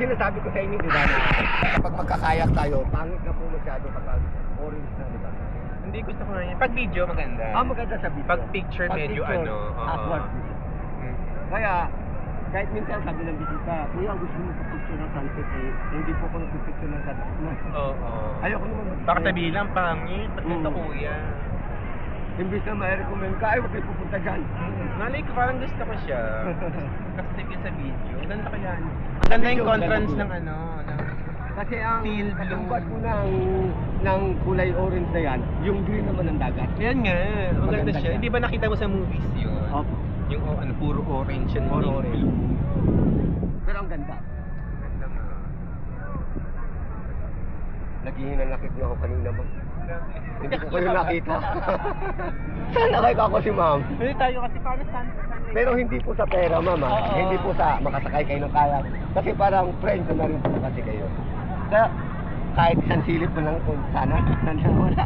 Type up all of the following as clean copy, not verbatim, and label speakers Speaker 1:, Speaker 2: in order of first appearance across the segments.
Speaker 1: Sinasabi ko sa inyo, di ba, na kapag magkakayak tayo, pangit na po masyado kapag orange na, di ba?
Speaker 2: Hindi, gusto ko nga yan. Pag video, maganda.
Speaker 1: Maganda sa video.
Speaker 2: Pag picture, medyo ano.
Speaker 1: Awkward.
Speaker 2: Hmm.
Speaker 1: Kaya, kahit minsan sabi ng bisita, kuya, gusto mo sa picture ng sunset eh, hindi po ako nagpipicture ng sunset.
Speaker 2: Oo.
Speaker 1: Ayoko naman mag-picture.
Speaker 2: Baka sabihin lang, pangit. Ba't ito, kuya?
Speaker 1: Imbis na ma-recommend ka, ay huwag kayo pupunta dyan.
Speaker 2: Nalay ko, parang gusto ko siya. Kasi yun sa video. Ganda kaya. Ang ganda yung contrast ng ano.
Speaker 1: Kasi ang
Speaker 2: Teal blue.
Speaker 1: katumbat mo ng kulay orange na yan, yung green naman ng dagat.
Speaker 2: Yan nga. Ang ganda
Speaker 1: Maganda
Speaker 2: siya.
Speaker 1: siya.
Speaker 2: Di ba nakita mo sa movies yun?
Speaker 1: Opo.
Speaker 2: Yung ano, puro orange yan.
Speaker 1: Puro
Speaker 2: yung
Speaker 1: orange.
Speaker 2: blue.
Speaker 1: Pero ang ganda.
Speaker 2: Ganda nga.
Speaker 1: Naghihinanakit niyo ako kanina ba? Hindi ko kayo nakita. Saan nakita ko si ma'am?
Speaker 2: Hindi tayo kasi parang sunset.
Speaker 1: Pero hindi po sa pera, mama.
Speaker 2: Oo.
Speaker 1: Hindi po sa makasakay kayo ng kayak. Kasi parang friends na rin po kasi kayo. Kaya kahit isang silip na lang kung sana, wala.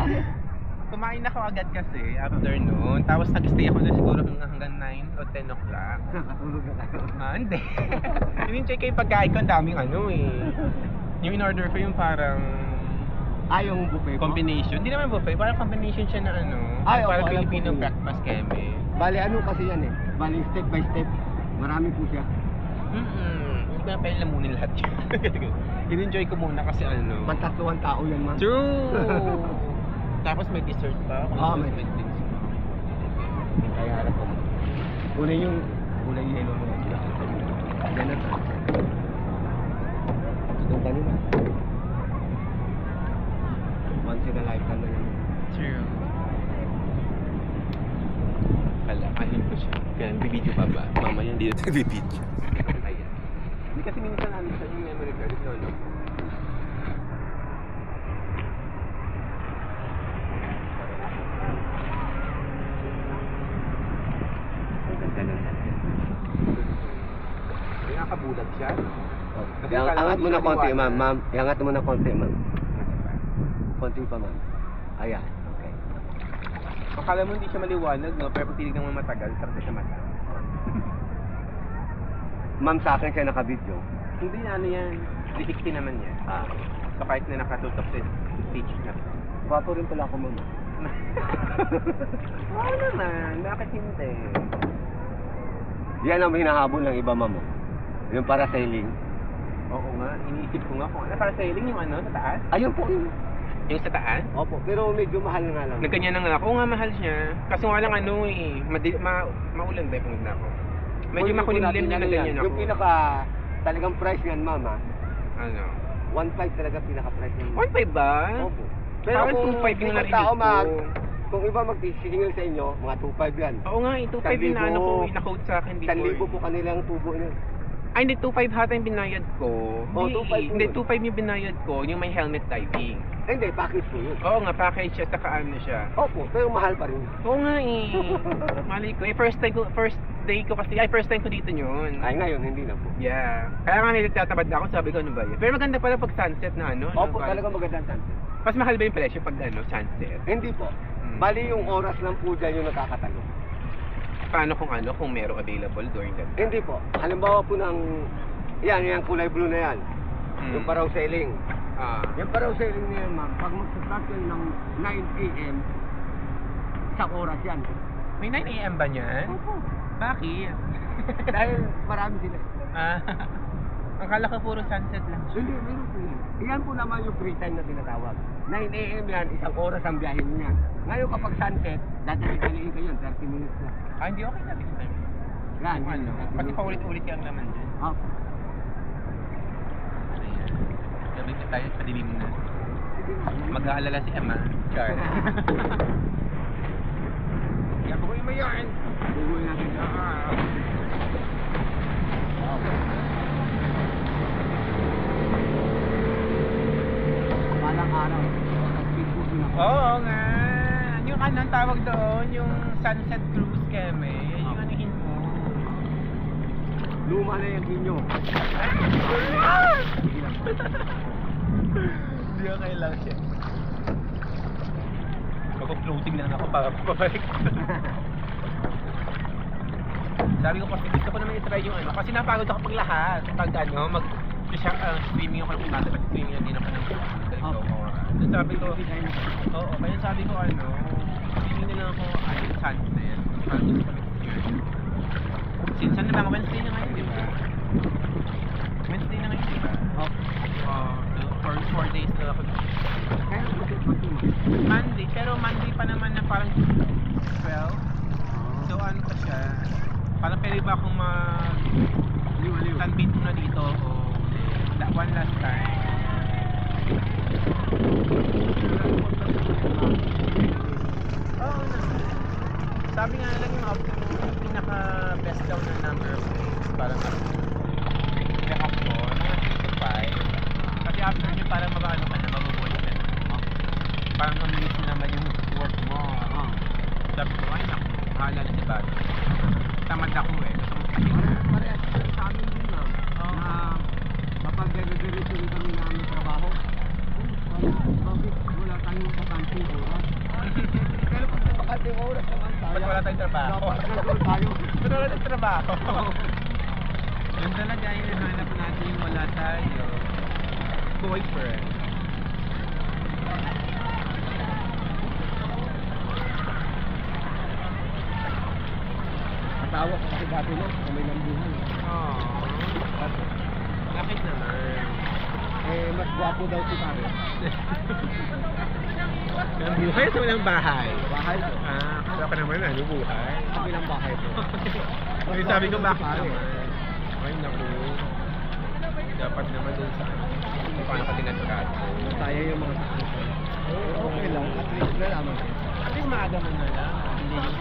Speaker 2: Kumain ako agad kasi after noon. Tapos nag-stay ako na siguro hanggang 9 o 10 o'clock.
Speaker 1: Nakatulog na kayo.
Speaker 2: Hindi. In-enjoy ko yung pagkain ko. Ang daming ano eh. Yung in-order ko yung parang
Speaker 1: Yung buffet po?
Speaker 2: combination. Hindi naman buffet. Parang combination siya na ano.
Speaker 1: Ay, oo,
Speaker 2: parang
Speaker 1: alam ko
Speaker 2: Filipino
Speaker 1: yun.
Speaker 2: breakfast keme.
Speaker 1: Bali, ano kasi yan eh. Bali, step by step. Marami po siya.
Speaker 2: Hindi ko na pwede lamunin lahat yun. In-enjoy ko muna kasi ano.
Speaker 1: Pantatluhan tao yan, ma'am.
Speaker 2: True! Tapos may dessert pa.
Speaker 1: May
Speaker 2: dessert.
Speaker 1: Kaya harap ko. Kulay yung yellow mo. Yan na. Itong kanina. Once in a lifetime na yan.
Speaker 2: True. Alin ko siya. Kaya bibidyo pa ba? Mamaya hindi na bibidyo. Ayan. Hindi kasi minsan ano siya yung memory card. Ito ano? Ang ganda na natin. May nakabulag siya. Kasi akala
Speaker 1: Angat mo
Speaker 2: ko
Speaker 1: na konti,
Speaker 2: maliwanag.
Speaker 1: ma'am. Angat mo na konti, ma'am. Konti pa, ma'am. Ayan. Okay.
Speaker 2: Akala mo hindi siya maliwanag, no? Pero pag tinignan mo matagal, sarap siya mata.
Speaker 1: Ma'am, sa akin siya naka-video.
Speaker 2: Hindi na ano yan. 360 naman yan. So kahit na nakatutok sa stage na.
Speaker 1: Gwapo rin pala ako, ma'am.
Speaker 2: Oo naman, bakit hindi?
Speaker 1: Yan ang hinahabol ng iba, ma'am. Yung parasailing.
Speaker 2: Oo nga, iniisip ko nga kung ano. Para sailing yung ano, sa taas?
Speaker 1: Ayun po yun.
Speaker 2: Yung sa taas?
Speaker 1: Opo, pero medyo mahal nga lang.
Speaker 2: Nagkanya na nga ako. Oo nga, mahal siya. Kaso nga lang ano eh, maulan ba yung na ako? Medyo
Speaker 1: Kung
Speaker 2: makulimlim
Speaker 1: natin
Speaker 2: na
Speaker 1: ano
Speaker 2: ganyan
Speaker 1: yan,
Speaker 2: ako.
Speaker 1: Yung pinaka talagang price niyan, ma'am,
Speaker 2: Ano?
Speaker 1: 1.5 talaga pinaka-price niyan.
Speaker 2: 1.5 ba?
Speaker 1: Opo.
Speaker 2: Parang 2.5 yung narinig ko.
Speaker 1: Kung iba magsisingil sa inyo, mga 2.5 yan.
Speaker 2: Oo nga, 2.5 yung ano ko, ina-quote sa akin before.
Speaker 1: 1,000 po kanilang tubo niyo.
Speaker 2: Ay, hindi, 2.5 hata yung binayad ko.
Speaker 1: Oh,
Speaker 2: Hindi,
Speaker 1: 2.5
Speaker 2: Hindi,
Speaker 1: yun.
Speaker 2: 2.5 yung binayad ko, yung may helmet diving.
Speaker 1: Hindi, package po yun.
Speaker 2: Oo nga, package siya, saka ano siya.
Speaker 1: Opo, pero mahal pa rin.
Speaker 2: Oo nga eh. Mali ko. First day ko kasi, first time ko dito yun.
Speaker 1: Ay, ngayon, hindi na po.
Speaker 2: Yeah. Kaya nga nagtatabad na ako, sabi ko, ano ba yun? Pero maganda pala pag sunset na ano.
Speaker 1: Opo,
Speaker 2: ano,
Speaker 1: talagang magandang sunset.
Speaker 2: Mas mahal ba yung presyo pag ano, sunset?
Speaker 1: Hindi po. Bali yung oras lang po dyan yung nakakatalo.
Speaker 2: Paano kung merong available during that time?
Speaker 1: Hindi po. Halimbawa po ng, yan kulay blue na yan. Yung paraw sailing. Yung paraw sailing na yan, ma'am, pag mag-start yan ng 9 a.m., isang oras yan.
Speaker 2: May 9 a.m. ba niyan?
Speaker 1: Opo.
Speaker 2: Bakit?
Speaker 1: Dahil marami sila.
Speaker 2: Akala ko puro sunset lang siya.
Speaker 1: Hindi, meron po yan. Yan po naman yung free time na tinatawag. 9 a.m. yan, isang oras ang biyahe mo yan. Ngayon kapag sunset, dadali-daliin ka yun, 30 minutes na.
Speaker 2: Hindi okay na rin.
Speaker 1: Yan,
Speaker 2: Kung ano,
Speaker 1: 30
Speaker 2: kasi
Speaker 1: minutes.
Speaker 2: paulit-ulit yung laman dyan.
Speaker 1: Opo.
Speaker 2: Ayan. Gabit na tayo, padilim na. Mag-aalala si Emma. Char. Yabuhin mo yan!
Speaker 1: Bubuhin natin siya. Malang araw. Facebook na po.
Speaker 2: Oo nga! Yung anong tawag doon, yung sunset cruise keme, yung anuhin mo.
Speaker 1: Luma na yung inyo.
Speaker 2: Hindi okay lang siya. Mag-floating na lang ako para pabalik. Sabi ko kasi gusto ko naman i-try yung ano, kasi napagod ako pag lahat. Pag ano, Streaming ako ng umaga, streaming din ako ng oras. Then sabi ko, oo, kaya sabi ko streaming na lang ako sunset. Parang gusto ko nag-stream. Since ano ba, Wednesday na ngayon, di ba? Wednesday na ngayon, di ba? So for 4 days na ako. Monday, pero Monday pa naman na parang 12. So ano pa siya? Parang pwede ba akong mag-sunbait muna dito o one last time? Oo na. Sabi nga lang yung pinaka best daw na number of days parang check up ko mga 3 to 5 kasi after nyo parang mag-ano ka na mabubulit ka na parang mamilis na naman yung work mo. Sabi ko ay naku, bahala na si Bobby, tamad ako gusto mo pahinga.
Speaker 1: Parehas sa amin din ma'am, na kapag nag-diretso rin kami ng trabaho, bakit wala tayong bakanteng oras? Pero pag may bakanteng oras naman tayo,
Speaker 2: Pag wala tayong trabaho.
Speaker 1: dapat nandun tayo.
Speaker 2: Pero wala tayong trabaho. Yun talaga yung nahanap natin yung wala tayo. Boyfriend.
Speaker 1: Matawa ko kasi dati no, kung may lambuhan.
Speaker 2: Bakit naman?
Speaker 1: Mas gwapo daw si pare.
Speaker 2: Walang buhay sa walang bahay.
Speaker 1: Bahay ko.
Speaker 2: Kaya ka naman buhay.
Speaker 1: Sabi ng bahay ko.
Speaker 2: Ay, sabi ko bakit naman? Ay naku. Dapat naman dun sa paano ka tinatrato.
Speaker 1: Tayo yung mga saan. Okay lang, at least nalaman ko.
Speaker 2: At least maaga mo na lang. Hindi yung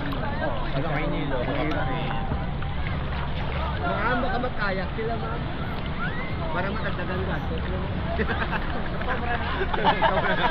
Speaker 2: ano kayo nilo.
Speaker 1: Mga makamakayak sila ma'am. Para matagdagan gastos. Sobra na.